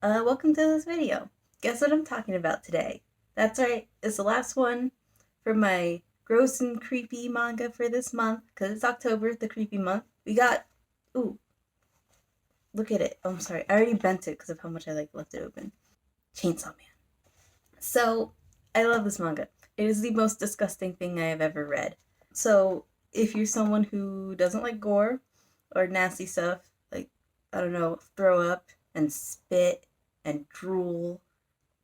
Welcome to this video. Guess what I'm talking about today? That's right, it's the last one for my gross and creepy manga for this month, because it's October, the creepy month. We got, ooh, look at it. Oh, I'm sorry, I already bent it because of how much I left it open. Chainsaw Man. So, I love this manga. It is the most disgusting thing I have ever read. So, if you're someone who doesn't like gore or nasty stuff, like, I don't know, throw up and spit and drool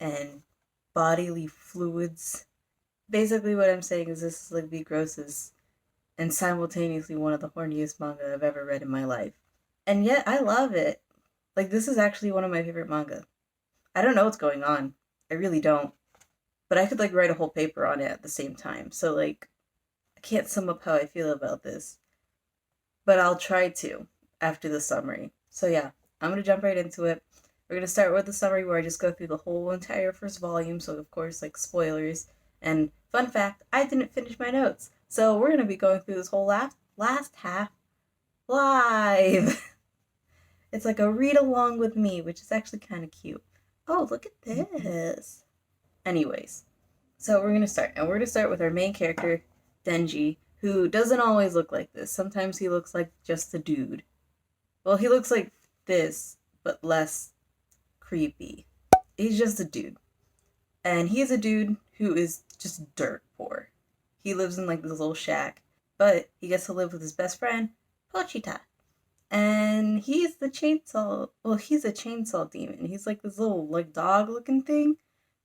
and bodily fluids. Basically, what I'm saying is this is like the grossest and simultaneously one of the horniest manga I've ever read in my life. And yet, I love it. Like, this is actually one of my favorite manga. I don't know what's going on. I really don't. But I could, write a whole paper on it at the same time. So, I can't sum up how I feel about this. But I'll try to after the summary. So, yeah, I'm going to jump right into it. We're going to start with the summary where I just go through the whole entire first volume, so of course, spoilers. And fun fact, I didn't finish my notes. So we're going to be going through this whole last half live. It's like a read along with me, which is actually kind of cute. Oh, look at this. Anyways, so we're going to start. And we're going to start with our main character, Denji, who doesn't always look like this. Sometimes he looks like just a dude. Well, he looks like this, but less creepy. He's just a dude. And he's a dude who is just dirt poor. He lives in this little shack, but he gets to live with his best friend, Pochita. And he's the chainsaw, well, he's a chainsaw demon. He's like this little dog looking thing,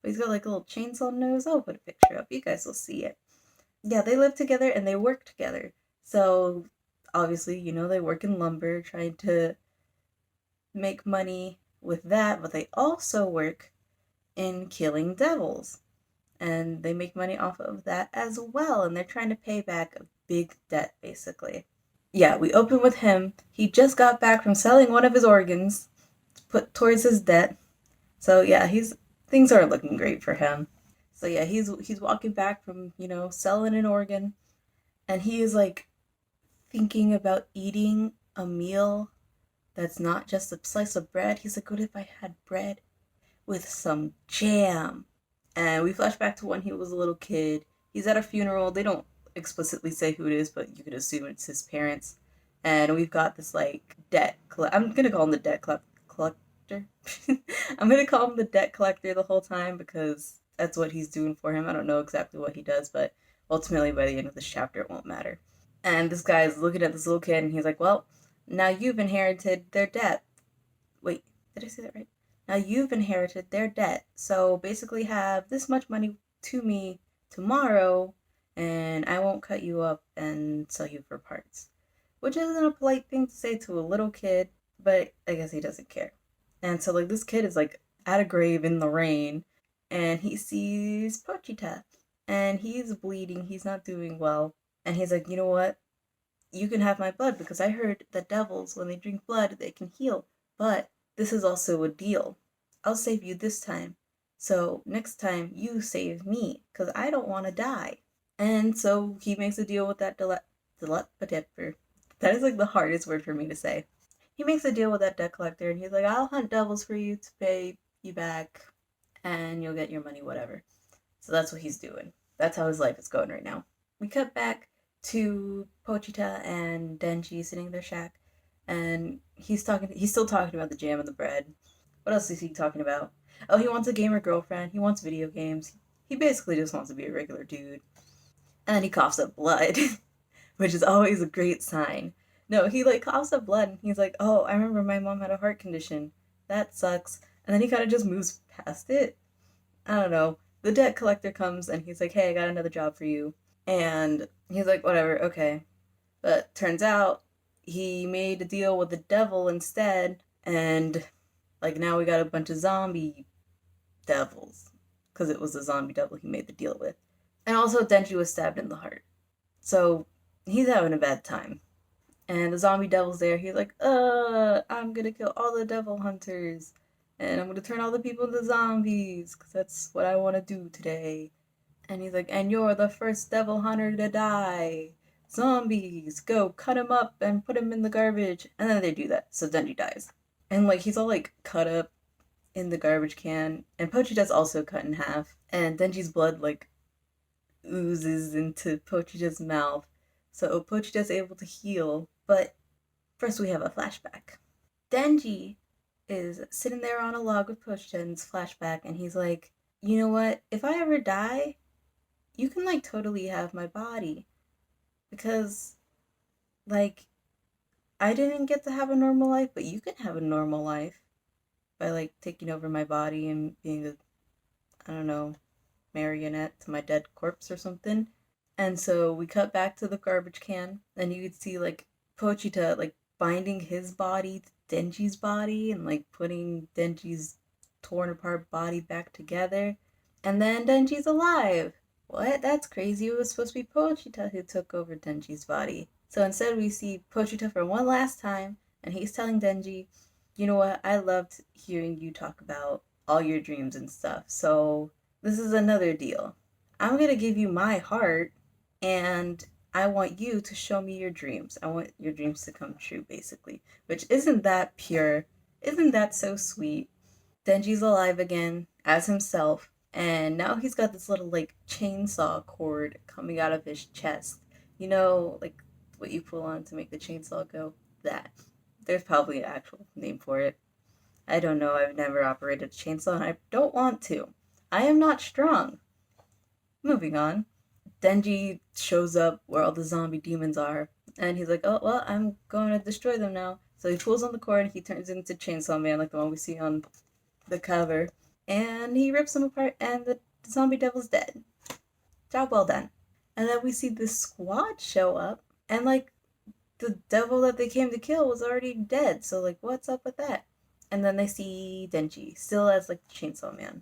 but he's got a little chainsaw nose. I'll put a picture up. You guys will see it. Yeah, they live together and they work together. So obviously, they work in lumber trying to make money with that, but they also work in killing devils. And they make money off of that as well, and they're trying to pay back a big debt, basically. Yeah, we open with him. He just got back from selling one of his organs to put towards his debt. So yeah, things aren't looking great for him. So yeah, he's walking back from, selling an organ, and he is thinking about eating a meal that's not just a slice of bread. He's like, what if I had bread with some jam? And we flash back to when he was a little kid. He's at a funeral. They don't explicitly say who it is, but you could assume it's his parents. And we've got this debt I'm gonna call him the debt collector. I'm gonna call him the debt collector the whole time because that's what he's doing for him. I don't know exactly what he does, but ultimately by the end of this chapter it won't matter. And this guy is looking at this little kid and he's like, well, now you've inherited their debt. Wait, did I say that right? Now you've inherited their debt, so basically have this much money to me tomorrow, and I won't cut you up and sell you for parts. Which isn't a polite thing to say to a little kid, but I guess he doesn't care. And so this kid is at a grave in the rain, and he sees Pochita, and he's bleeding, he's not doing well, and he's like, you know what? You can have my blood because I heard that devils, when they drink blood, they can heal, but this is also a deal. I'll save you this time. So next time you save me, because I don't want to die. And so he makes a deal with that that is the hardest word for me to say. He makes a deal with that debt collector and he's like, I'll hunt devils for you to pay you back and you'll get your money, whatever. So that's what he's doing. That's how his life is going right now. We cut back to Pochita and Denji sitting in their shack, and he's still talking about the jam and the bread. What else is he talking about? Oh, he wants a gamer girlfriend. He wants video games. He basically just wants to be a regular dude. And then he coughs up blood, which is always a great sign. No, he coughs up blood and he's like, oh, I remember my mom had a heart condition. That sucks. And then he kind of just moves past it. I don't know. The debt collector comes and he's like, hey, I got another job for you. And he's like, whatever, okay. But turns out he made a deal with the devil instead, and now we got a bunch of zombie devils. Because it was a zombie devil he made the deal with. And also Denji was stabbed in the heart. So he's having a bad time. And the zombie devil's there. He's like, I'm gonna kill all the devil hunters. And I'm gonna turn all the people into zombies. Because that's what I want to do today. And he's like, and you're the first devil hunter to die. Zombies, go cut him up and put him in the garbage. And then they do that. So Denji dies. And he's all cut up in the garbage can, and Pochita's also cut in half, and Denji's blood like oozes into Pochita's mouth. So Pochita's able to heal, but first we have a flashback. Denji is sitting there on a log with Pochita in this flashback, and he's like, you know what? If I ever die, you can like totally have my body. Because, like, I didn't get to have a normal life, but you can have a normal life by like taking over my body and being a, I don't know, marionette to my dead corpse or something. And so we cut back to the garbage can, and you could see like Pochita like binding his body to Denji's body and like putting Denji's torn apart body back together. And then Denji's alive. What? That's crazy. It was supposed to be Pochita who took over Denji's body. So instead, we see Pochita for one last time, and he's telling Denji, you know what? I loved hearing you talk about all your dreams and stuff. So this is another deal. I'm going to give you my heart, and I want you to show me your dreams. I want your dreams to come true, basically. Which isn't that pure? Isn't that so sweet? Denji's alive again as himself, and now he's got this little like chainsaw cord coming out of his chest. You know, like what you pull on to make the chainsaw go? That. There's probably an actual name for it. I don't know. I've never operated a chainsaw, and I don't want to. I am not strong. Moving on. Denji shows up where all the zombie demons are, and he's like, oh, well, I'm going to destroy them now. So he pulls on the cord, and he turns into Chainsaw Man, like the one we see on the cover, and he rips them apart, and the zombie devil's dead. Job well done. And then we see the squad show up, and like the devil that they came to kill was already dead. So like, what's up with that? And then they see Denji still as like the Chainsaw Man.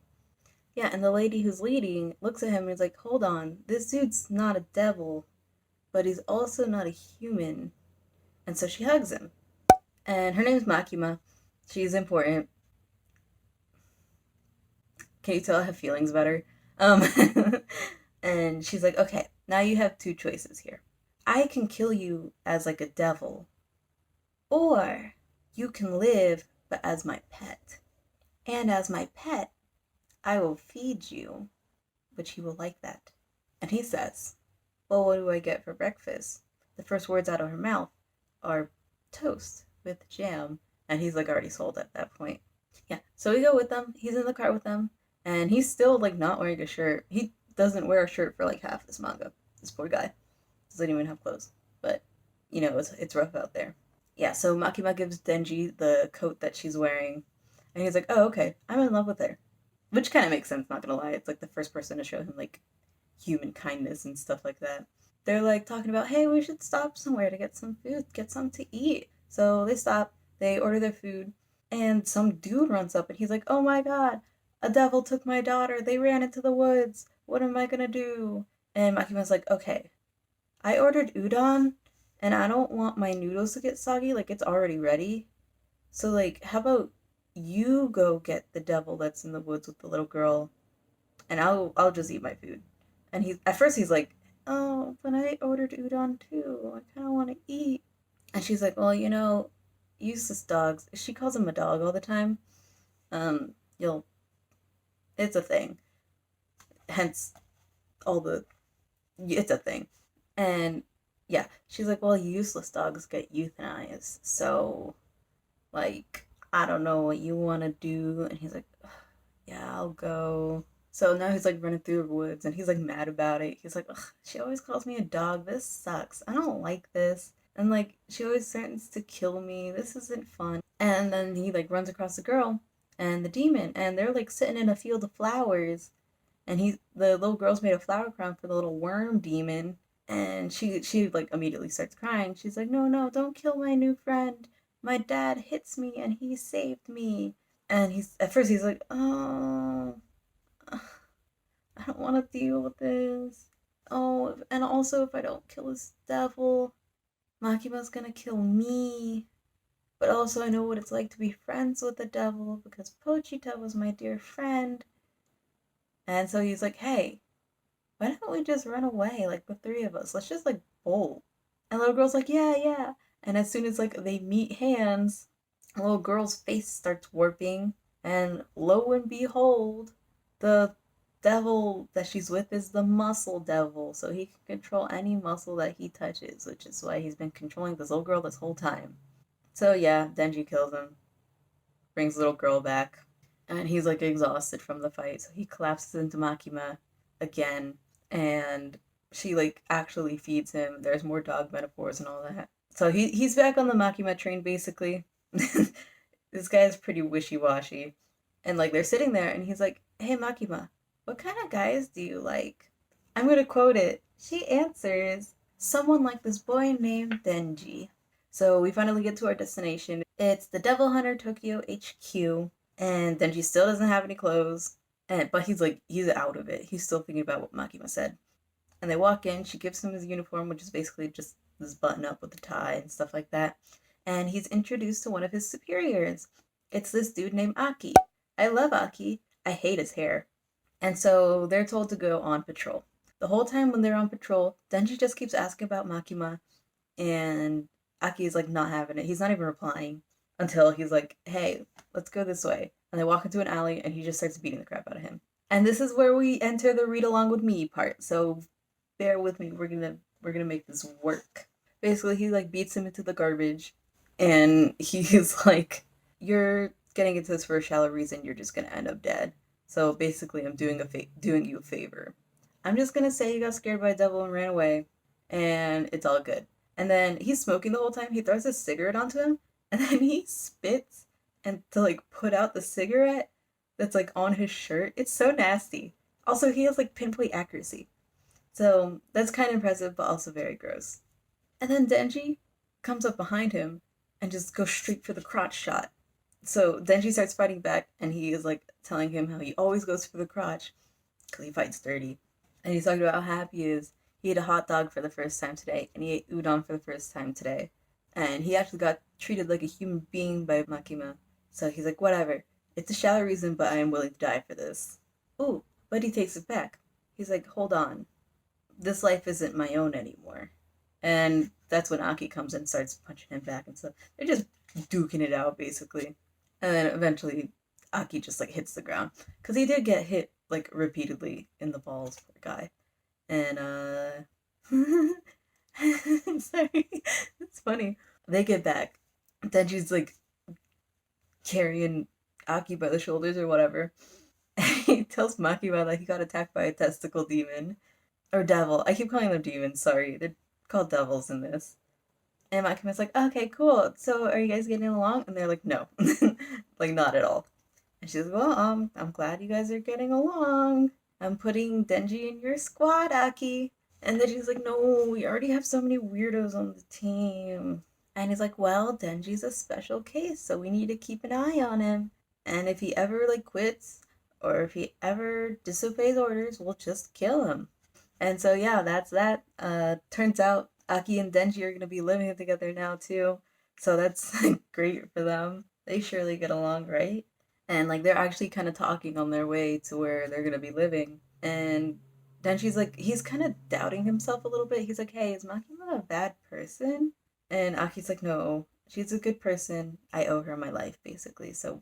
Yeah, and the lady who's leading looks at him and is like, hold on, this dude's not a devil, but he's also not a human. And so she hugs him. And her name's Makima. She's important. Can you tell I have feelings about her? Um, and she's like, okay, now you have two choices here. I can kill you as like a devil, or you can live but as my pet. And as my pet, I will feed you, which you will like that. And he says, well, what do I get for breakfast? The first words out of her mouth are toast with jam. And he's like already sold at that point. Yeah, so we go with them. He's in the car with them. And he's still like not wearing a shirt. He doesn't wear a shirt for like half this manga. This poor guy doesn't even have clothes. But you know, it's rough out there. Yeah, so Makima gives Denji the coat that she's wearing, and he's like, "Oh, okay, I'm in love with her," which kind of makes sense. Not gonna lie, it's like the first person to show him like human kindness and stuff like that. They're like talking about, "Hey, we should stop somewhere to get some food, get something to eat." So they stop. They order their food, and some dude runs up, and he's like, "Oh my god, a devil took my daughter. They ran into the woods. What am I gonna do?" And Makima's like, "Okay, I ordered udon, and I don't want my noodles to get soggy. Like it's already ready. So like, how about you go get the devil that's in the woods with the little girl, and I'll just eat my food." And he's at first he's like, "Oh, but I ordered udon too. I kind of want to eat." And she's like, "Well, you know, useless dogs." She calls him a dog all the time. You'll it's a thing. Hence all the it's a thing. And yeah, she's like, well, useless dogs get euthanized. So, like, I don't know what you want to do. And he's like, yeah, I'll go. So now he's like running through the woods and he's like mad about it. He's like, ugh, she always calls me a dog. This sucks. I don't like this. And like, she always threatens to kill me. This isn't fun. And then he like runs across the girl and the demon, and they're like sitting in a field of flowers. And the little girl's made a flower crown for the little worm demon, and she like immediately starts crying. She's like, "No, no, don't kill my new friend. My dad hits me and he saved me." And he's at first he's like, "Oh, I don't want to deal with this. Oh, and also if I don't kill this devil, Makima's gonna kill me. But also I know what it's like to be friends with the devil because Pochita was my dear friend." And so he's like, "Hey, why don't we just run away, like the three of us? Let's just like bolt." And little girl's like, "Yeah, yeah." And as soon as like they meet hands, the little girl's face starts warping, And lo and behold, the devil that she's with is the muscle devil, so he can control any muscle that he touches, which is why he's been controlling this little girl this whole time. So yeah, Denji kills him, brings the little girl back, and he's like exhausted from the fight, so he collapses into Makima again, and she like actually feeds him. There's more dog metaphors and all that. So he's back on the Makima train basically. This guy is pretty wishy-washy. And like they're sitting there and he's like, "Hey Makima, what kind of guys do you like?" I'm gonna quote it. She answers, "Someone like this boy named Denji." So we finally get to our destination. It's the Devil Hunter Tokyo HQ, and Denji still doesn't have any clothes. But he's out of it. He's still thinking about what Makima said. And they walk in, she gives him his uniform, which is basically just this button up with the tie and stuff like that. And he's introduced to one of his superiors. It's this dude named Aki. I love Aki. I hate his hair. And so they're told to go on patrol. The whole time when they're on patrol, Denji just keeps asking about Makima, and Aki is like not having it. He's not even replying until he's like, "Hey, let's go this way." And they walk into an alley, and he just starts beating the crap out of him. And this is where we enter the read along with me part. So bear with me. We're gonna make this work. Basically, he like beats him into the garbage, and he's like, "You're getting into this for a shallow reason. You're just gonna end up dead." So basically, I'm doing you a favor. I'm just gonna say you got scared by a devil and ran away, and it's all good. And then he's smoking the whole time. He throws a cigarette onto him, and then he spits and to like put out the cigarette that's like on his shirt. It's so nasty. Also, he has like pinpoint accuracy. So that's kind of impressive, but also very gross. And then Denji comes up behind him and just goes straight for the crotch shot. So Denji starts fighting back, and he is like telling him how he always goes for the crotch because he fights dirty. And he's talking about how happy he is. He ate a hot dog for the first time today, and he ate udon for the first time today. And he actually got treated like a human being by Makima. So he's like, whatever. It's a shallow reason, but I am willing to die for this. Ooh, but he takes it back. He's like, hold on. This life isn't my own anymore. And that's when Aki comes and starts punching him back and stuff. They're just duking it out, basically. And then eventually, Aki just like hits the ground. Because he did get hit like repeatedly in the balls, poor guy. And sorry, it's funny. They get back. Denji's like carrying Aki by the shoulders or whatever. He tells Makima that he got attacked by a testicle demon. Or devil. I keep calling them demons, sorry. They're called devils in this. And Makima's like, okay, cool. So are you guys getting along? And they're like, no. Like, not at all. And she's like, well, I'm glad you guys are getting along. I'm putting Denji in your squad, Aki. And then she's like, no, we already have so many weirdos on the team. And he's like, well, Denji's a special case, so we need to keep an eye on him. And if he ever, like, quits, or if he ever disobeys orders, we'll just kill him. And so, yeah, that's that. Turns out Aki and Denji are going to be living together now, too. So that's like, great for them. They surely get along, right? And like they're actually kind of talking on their way to where they're gonna be living. And then she's like, he's kind of doubting himself a little bit. He's like, hey, is Makima a bad person? And Aki's like, no, she's a good person. I owe her my life, basically. So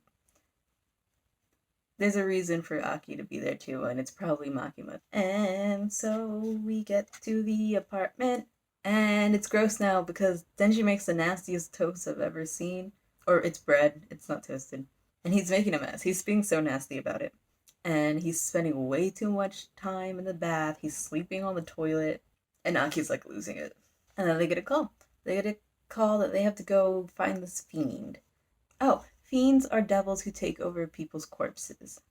there's a reason for Aki to be there too, and it's probably Makima. And so we get to the apartment, and it's gross now because Denji makes the nastiest toast I've ever seen. Or it's bread, it's not toasted. And he's making a mess. He's being so nasty about it. And he's spending way too much time in the bath. He's sleeping on the toilet. And Aki's like losing it. And then they get a call. They get a call that they have to go find this fiend. Oh, fiends are devils who take over people's corpses.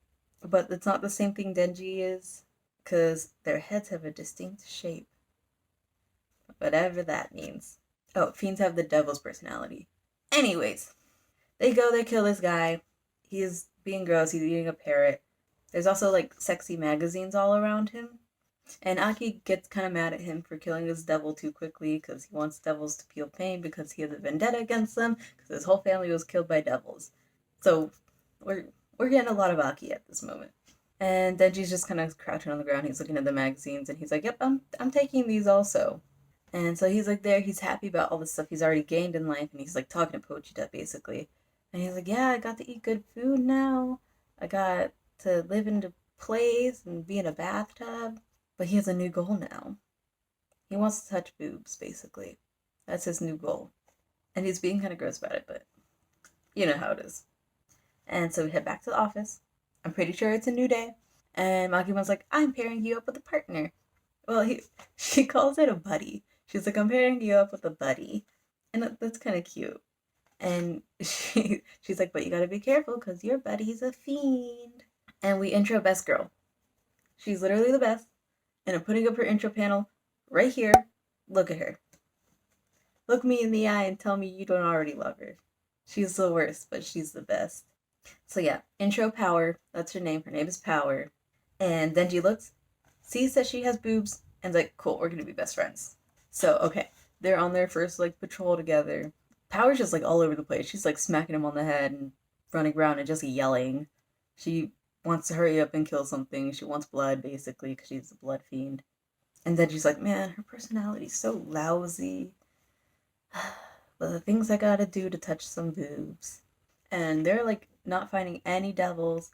But it's not the same thing Denji is, because their heads have a distinct shape. Whatever that means. Oh, fiends have the devil's personality. Anyways, they go, they kill this guy. He's being gross, he's eating a parrot. There's also like sexy magazines all around him. And Aki gets kind of mad at him for killing this devil too quickly because he wants devils to feel pain because he has a vendetta against them because his whole family was killed by devils. So we're getting a lot of Aki at this moment. And Denji's just kind of crouching on the ground. He's looking at the magazines and he's like, "Yep, I'm taking these also." And so he's like there, he's happy about all the stuff he's already gained in life, and he's like talking to Pochita basically. And he's like, yeah, I got to eat good food now. I got to live in a place and be in a bathtub. But he has a new goal now. He wants to touch boobs, basically. That's his new goal. And he's being kind of gross about it, but you know how it is. And so we head back to the office. I'm pretty sure it's a new day. And Makima's like, I'm pairing you up with a partner. Well, she calls it a buddy. She's like, I'm pairing you up with a buddy. And that's kind of cute. And she's like, but you gotta be careful because your buddy's a fiend. And we intro Best Girl. She's literally the best. And I'm putting up her intro panel right here. Look at her. Look me in the eye and tell me you don't already love her. She's the worst, but she's the best. So yeah, intro Power. That's her name. Her name is Power. And Denji looks, sees that she has boobs, and's like, cool, we're gonna be best friends. So, okay, they're on their first, like, patrol together. Power's just, like, all over the place. She's, like, smacking him on the head and running around and just yelling. She wants to hurry up and kill something. She wants blood, basically, because she's a blood fiend. And then she's like, man, her personality's so lousy. But the things I gotta do to touch some boobs. And they're, like, not finding any devils,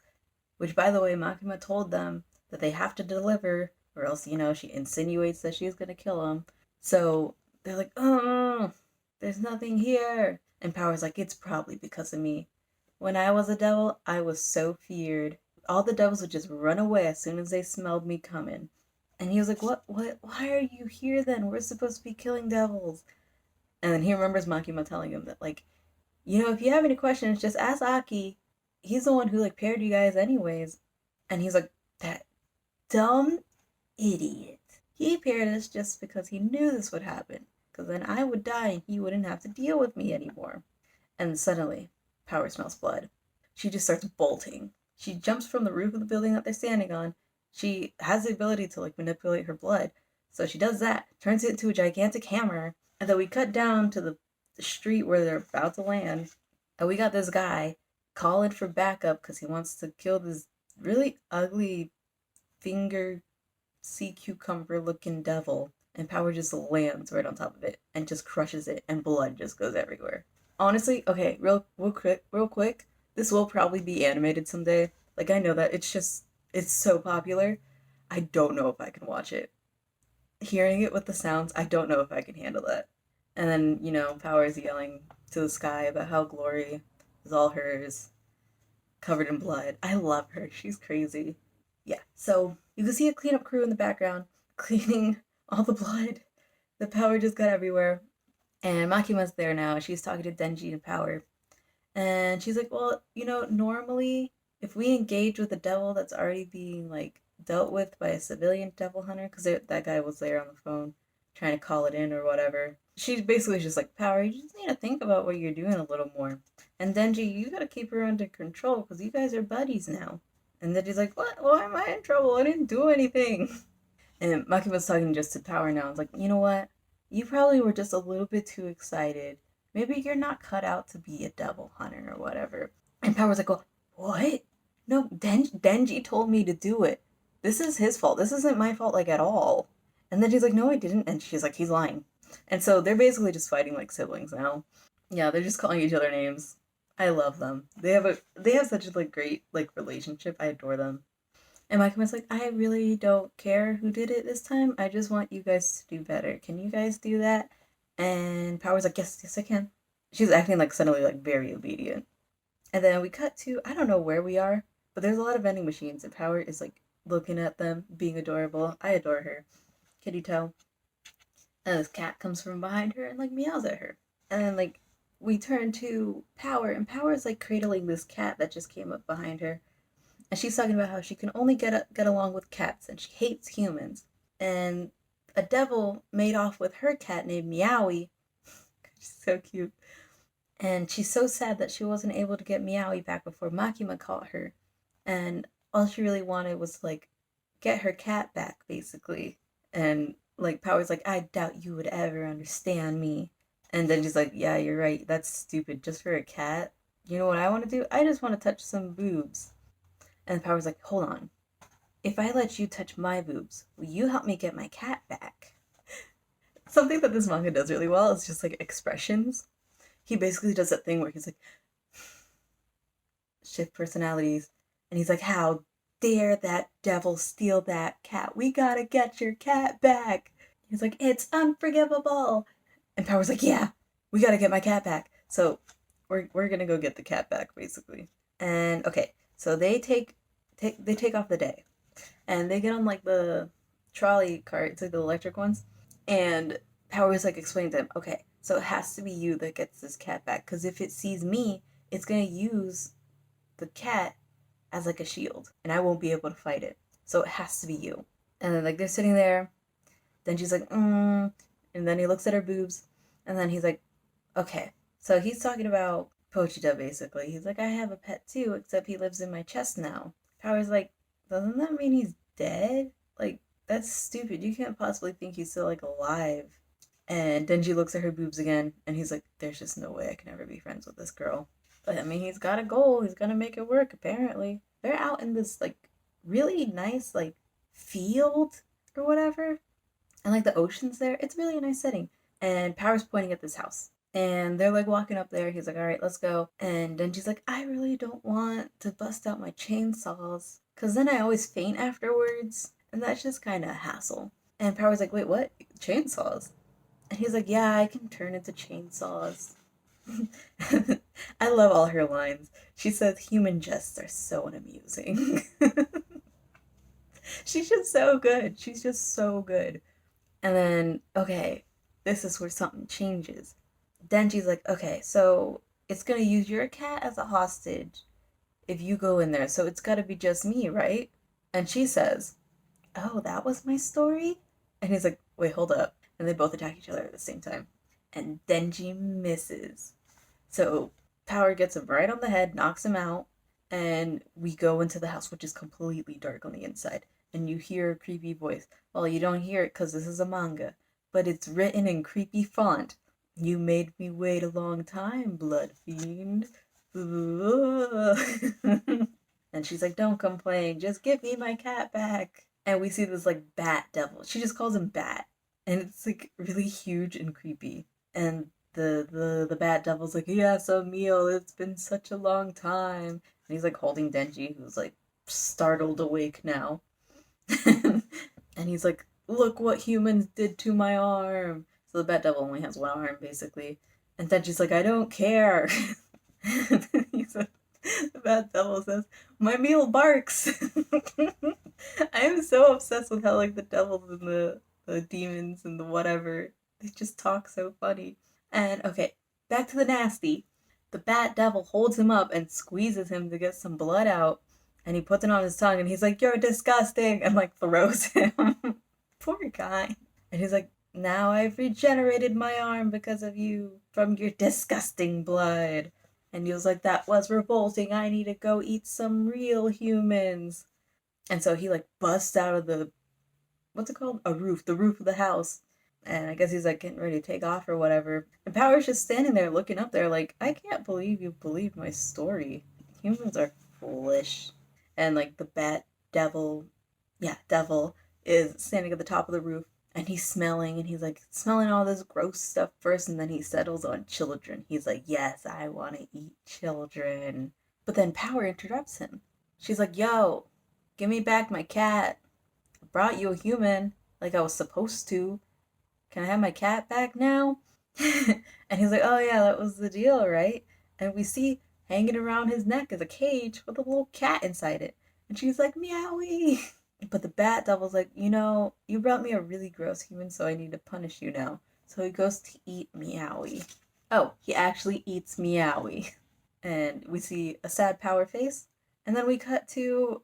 which, by the way, Makima told them that they have to deliver, or else, she insinuates that she's gonna kill him. So they're like, oh, there's nothing here. And Power's like, it's probably because of me. When I was a devil, I was so feared. All the devils would just run away as soon as they smelled me coming. And he was like, what, why are you here then? We're supposed to be killing devils. And then he remembers Makima telling him that, like, if you have any questions, just ask Aki. He's the one who, like, paired you guys anyways. And he's like, that dumb idiot. He paired us just because he knew this would happen. Because then I would die and he wouldn't have to deal with me anymore. And suddenly, Power smells blood. She just starts bolting. She jumps from the roof of the building that they're standing on. She has the ability to, like, manipulate her blood. So she does that, turns it into a gigantic hammer, and then we cut down to the street where they're about to land. And we got this guy calling for backup because he wants to kill this really ugly finger sea cucumber looking devil. And Power just lands right on top of it and just crushes it, and blood just goes everywhere. Honestly, okay, real quick, this will probably be animated someday. Like, I know that it's so popular. I don't know if I can watch it. Hearing it with the sounds, I don't know if I can handle that. And then, Power is yelling to the sky about how glory is all hers, covered in blood. I love her. She's crazy. Yeah, so you can see a cleanup crew in the background cleaning all the blood. The Power just got everywhere. And Makima's there now. She's talking to Denji and Power. And she's like, well, normally if we engage with a devil that's already being, like, dealt with by a civilian devil hunter, because that guy was there on the phone trying to call it in or whatever. She's basically just like, Power, you just need to think about what you're doing a little more. And Denji, you gotta keep her under control because you guys are buddies now. And Denji's like, what? Why am I in trouble? I didn't do anything. And Makima's talking just to Power now. It's like, you know what? You probably were just a little bit too excited. Maybe you're not cut out to be a devil hunter or whatever. And Power's like, oh, what? No, Denji told me to do it. This is his fault. This isn't my fault, like, at all. And then she's like, no, I didn't. And she's like, he's lying. And so they're basically just fighting like siblings now. Yeah, they're just calling each other names. I love them. They have such a, like, great, like, relationship. I adore them. And Makima's like, I really don't care who did it this time. I just want you guys to do better. Can you guys do that? And Power's like, yes, I can. She's acting, like, suddenly, like, very obedient. And then we cut to, I don't know where we are, but there's a lot of vending machines, and Power is, like, looking at them, being adorable. I adore her. Can you tell? And this cat comes from behind her and, like, meows at her. And then, like, we turn to Power, and Power's, like, cradling this cat that just came up behind her. And she's talking about how she can only get along with cats, and she hates humans. And a devil made off with her cat named Meowie. She's so cute. And she's so sad that she wasn't able to get Meowie back before Makima caught her. And all she really wanted was, like, get her cat back, basically. And, like, Power's like, I doubt you would ever understand me. And then she's like, yeah, you're right. That's stupid. Just for a cat? You know what I want to do? I just want to touch some boobs. And Power's like, hold on. If I let you touch my boobs, will you help me get my cat back? Something that this manga does really well is just, like, expressions. He basically does that thing where he's like, shift personalities. And he's like, how dare that devil steal that cat? We gotta get your cat back. He's like, it's unforgivable. And Power's like, yeah, we gotta get my cat back. So we're gonna go get the cat back, basically. And okay, so they take off the day, and they get on like the trolley carts, like the electric ones, and Power's like explaining to them, okay, so it has to be you that gets this cat back, because if it sees me, it's gonna use the cat as like a shield, and I won't be able to fight it. So it has to be you. And then like they're sitting there, then she's like, and then he looks at her boobs, and then he's like, okay. So he's talking about Pochita basically. He's like, I have a pet too, except he lives in my chest now. Power's like, doesn't that mean he's dead? Like, that's stupid. You can't possibly think he's still like alive. And Denji looks at her boobs again, and he's like, there's just no way I can ever be friends with this girl. But I mean, he's got a goal. He's gonna make it work, apparently. They're out in this like really nice like field or whatever. And like the ocean's there. It's really a nice setting. And Power's pointing at this house. And they're like walking up there. He's like, all right, let's go. And then she's like, I really don't want to bust out my chainsaws, because then I always faint afterwards. And that's just kind of a hassle. And Power's like, wait, what? Chainsaws? And he's like, yeah, I can turn into chainsaws. I love all her lines. She says human jests are so unamusing. She's just so good. She's just so good. And then, okay, this is where something changes. Denji's like, okay, so it's gonna use your cat as a hostage if you go in there, so it's gotta be just me, right? And she says, oh, that was my story? And he's like, wait, hold up. And they both attack each other at the same time. And Denji misses. So Power gets him right on the head, knocks him out, and we go into the house, which is completely dark on the inside. And you hear a creepy voice. Well, you don't hear it because this is a manga, but it's written in creepy font. You made me wait a long time, blood fiend. And she's like, don't complain, just give me my cat back. And we see this like bat devil. She just calls him Bat. And it's like really huge and creepy. And the bat devil's like, yes, Emil, it's been such a long time. And he's like holding Denji, who's like startled awake now. And he's like, look what humans did to my arm. So the bat devil only has one arm, basically. And Denji's like, I don't care. He's like, the bat devil says, my meal barks. I am so obsessed with how like the devils and the demons and the whatever, they just talk so funny. And okay, back to the nasty. The bat devil holds him up and squeezes him to get some blood out. And he puts it on his tongue and he's like, you're disgusting, and like throws him. Poor guy. And he's like, now I've regenerated my arm because of you from your disgusting blood. And he was like, that was revolting. I need to go eat some real humans. And so he like busts out of the, what's it called? A roof, the roof of the house. And I guess he's like getting ready to take off or whatever. And Power's just standing there looking up there like, I can't believe you believe my story. Humans are foolish. And like the bat devil, devil is standing at the top of the roof, and he's smelling, and he's like smelling all this gross stuff first, and then he settles on children. He's like, yes, I want to eat children. But then Power interrupts him. She's like, yo, give me back my cat. I brought you a human like I was supposed to. Can I have my cat back now? And he's like, oh yeah, that was the deal, right? And we see hanging around his neck is a cage with a little cat inside it. And she's like, meowie. But the bat devil's like, you know, you brought me a really gross human, so I need to punish you now. So he goes to eat Meowie. Oh, he actually eats Meowie. And we see a sad Power face. And then we cut to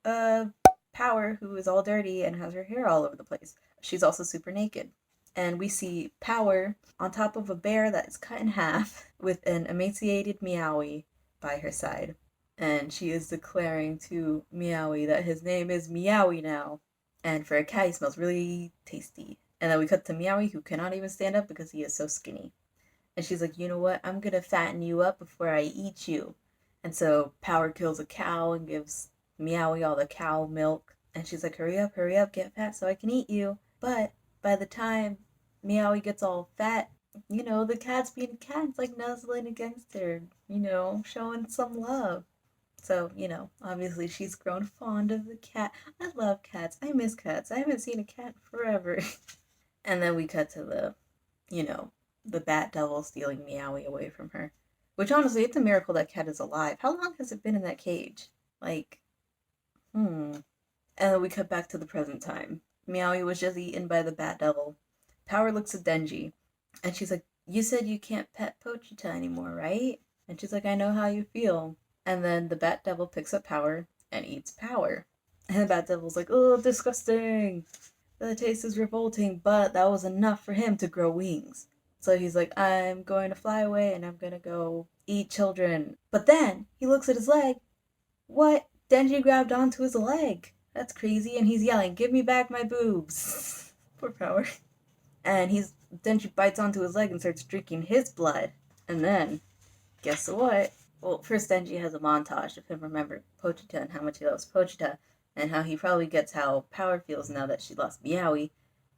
Power, who is all dirty and has her hair all over the place. She's also super naked. And we see Power on top of a bear that is cut in half with an emaciated Meowie by her side. And she is declaring to Meowie that his name is Meowie now. And for a cat, he smells really tasty. And then we cut to Meowie, who cannot even stand up because he is so skinny. And she's like, you know what? I'm gonna fatten you up before I eat you. And so Power kills a cow and gives Meowie all the cow milk. And she's like, hurry up, get fat so I can eat you. But by the time Meowie gets all fat, you know, the cat's being a cat. It's like nuzzling against her, you know, showing some love. So, obviously she's grown fond of the cat. I love cats. I miss cats. I haven't seen a cat forever. And then we cut to you know, the bat devil stealing Meowie away from her. Which honestly, it's a miracle that cat is alive. How long has it been in that cage? Like, And then we cut back to the present time. Meowie was just eaten by the bat devil. Power looks at Denji, and she's like, "You said you can't pet Pochita anymore, right?" And she's like, "I know how you feel." And then the bat devil picks up Power and eats Power. And the bat devil's like, "Oh, disgusting. The taste is revolting," but that was enough for him to grow wings. So he's like, "I'm going to fly away and I'm going to go eat children." But then he looks at his leg. What? Denji grabbed onto his leg. That's crazy. And he's yelling, "Give me back my boobs." Poor Power. And Denji bites onto his leg and starts drinking his blood. And then, guess what? Well, first Denji has a montage of him remembering Pochita and how much he loves Pochita, and how he probably gets how Power feels now that she lost Meowie.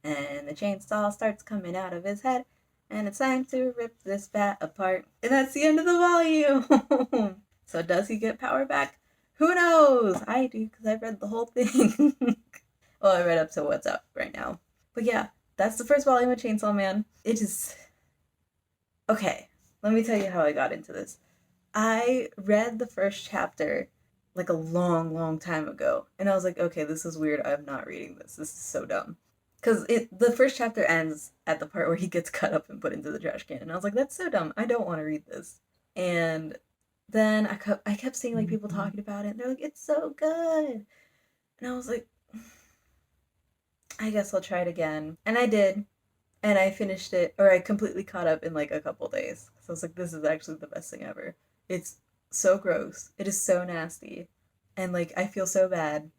And the chainsaw starts coming out of his head, and it's time to rip this bat apart. And that's the end of the volume. So does he get Power back? Who knows? I do, because I read the whole thing. Well, I read up to what's up right now. But yeah, that's the first volume of Chainsaw Man. It is... Okay, let me tell you how I got into this. I read the first chapter like a long, long time ago, and I was like, okay, this is weird. I'm not reading this. This is so dumb. Because the first chapter ends at the part where he gets cut up and put into the trash can, and I was like, that's so dumb. I don't want to read this. And then I kept seeing like people talking about it, and they're like, it's so good. And I was like, I guess I'll try it again. And I did. And I finished it, or I completely caught up in like a couple days. So I was like, this is actually the best thing ever. It's so gross. It is so nasty. And like, I feel so bad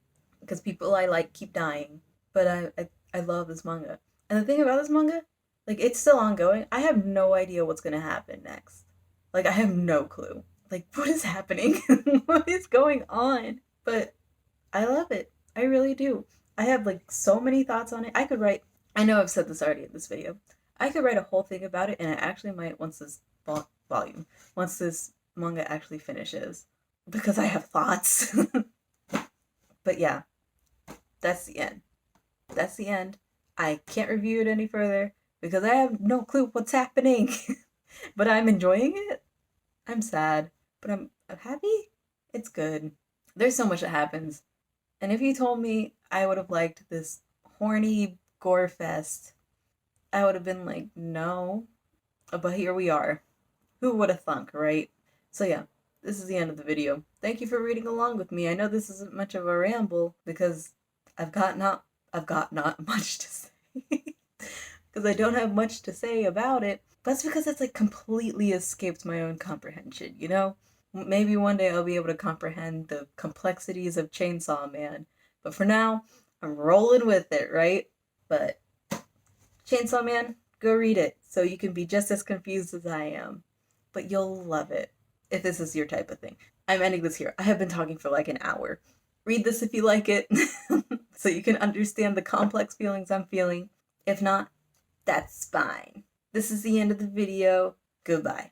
because people I like keep dying. But I love this manga. And the thing about this manga, like, it's still ongoing. I have no idea what's going to happen next. Like, I have no clue. Like, what is happening? What is going on? But I love it. I really do. I have like so many thoughts on it. I know I've said this already in this video. I could write a whole thing about it, and I actually might once this once this manga actually finishes, because I have thoughts. But yeah, that's the end. That's the end. I can't review it any further because I have no clue what's happening. But I'm enjoying it. I'm sad, but I'm happy. It's good. There's so much that happens. And if you told me I would have liked this horny gore fest, I would have been like, no. But here we are. Who would have thunk, right? So yeah, this is the end of the video. Thank you for reading along with me. I know this isn't much of a ramble because I've got not much to say. Because I don't have much to say about it. But it's because it's like completely escaped my own comprehension, you know? Maybe one day I'll be able to comprehend the complexities of Chainsaw Man. But for now, I'm rolling with it, right? But Chainsaw Man, go read it so you can be just as confused as I am. But you'll love it if this is your type of thing. I'm ending this here. I have been talking for like an hour. Read this if you like it so you can understand the complex feelings I'm feeling. If not, that's fine. This is the end of the video. Goodbye.